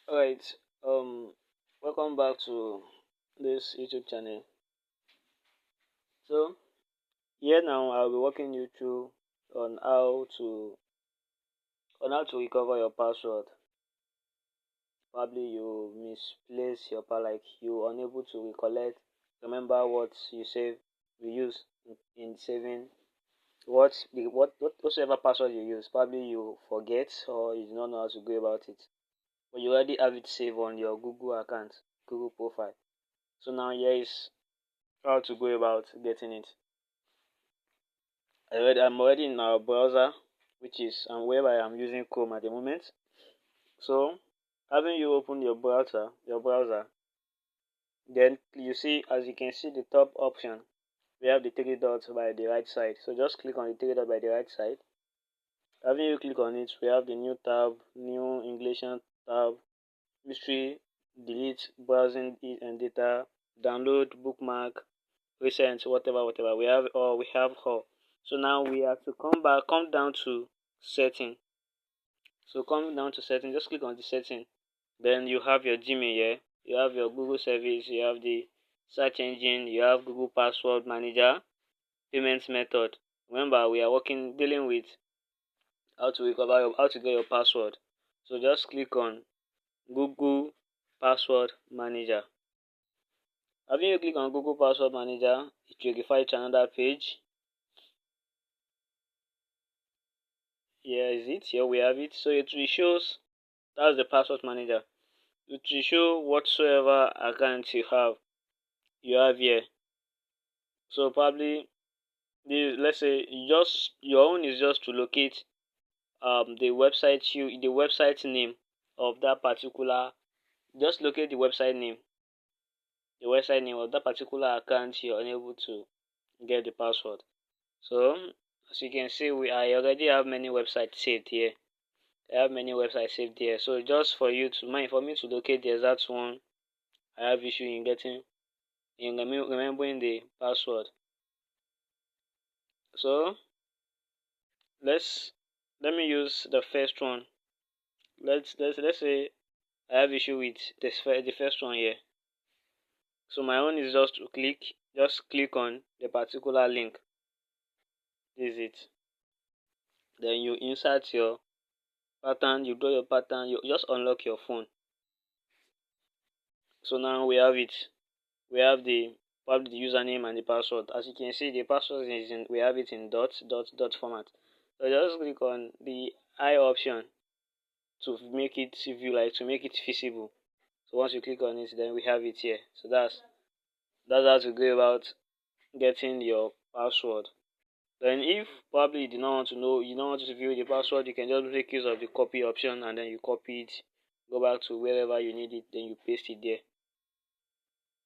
Alright, welcome back to this YouTube channel. So here now I'll be walking you through on how to recover your password. Probably you misplace your password, like you unable to remember what you use in saving whatsoever password you use. Probably you forget or you do not know how to go about it. But you already have it saved on your Google account, Google profile. So now here is how to go about getting it. I'm already in our browser, which is whereby I'm using Chrome at the moment. So having you open your browser, then you see, as you can see, the top option, we have the three dots by the right side. So just click on the three dots by the right side. Having you click on it, we have the new tab, new English tab, history, delete, browsing and data, download, bookmark, recent, whatever. We have all. So now we have to come down to setting. So come down to setting, just click on the setting. Then you have your Gmail here, you have your Google service, you have the search engine, you have Google password manager, payment method. Remember, we are dealing with how to get your password. So just click on Google password manager. Having you click on Google password manager, it will refer you to another page. Here is it. Here we have it. So it will shows that's the password manager. It will show whatsoever account you have here. So probably let's say your own is just to locate the website name of that particular, just locate the website name of that particular account you're unable to get the password. So as you can see, I already have many websites saved here. I have many websites saved here. So just for me to locate the exact one I have issue in remembering the password. So let me use the first one. Let's say I have issue with the first one here. So my own is just click on the particular link. This is it. Then you insert your pattern, you draw your pattern, you just unlock your phone. So now we have it. We have probably the username and the password. As you can see, the password we have it in dot format. So just click on the eye option to make it visible. So once you click on it, then we have it here. So that's how to go about getting your password. Then if probably you do not want to know, you don't want to view the password, you can just make use of the copy option and then you copy it, go back to wherever you need it, then you paste it there.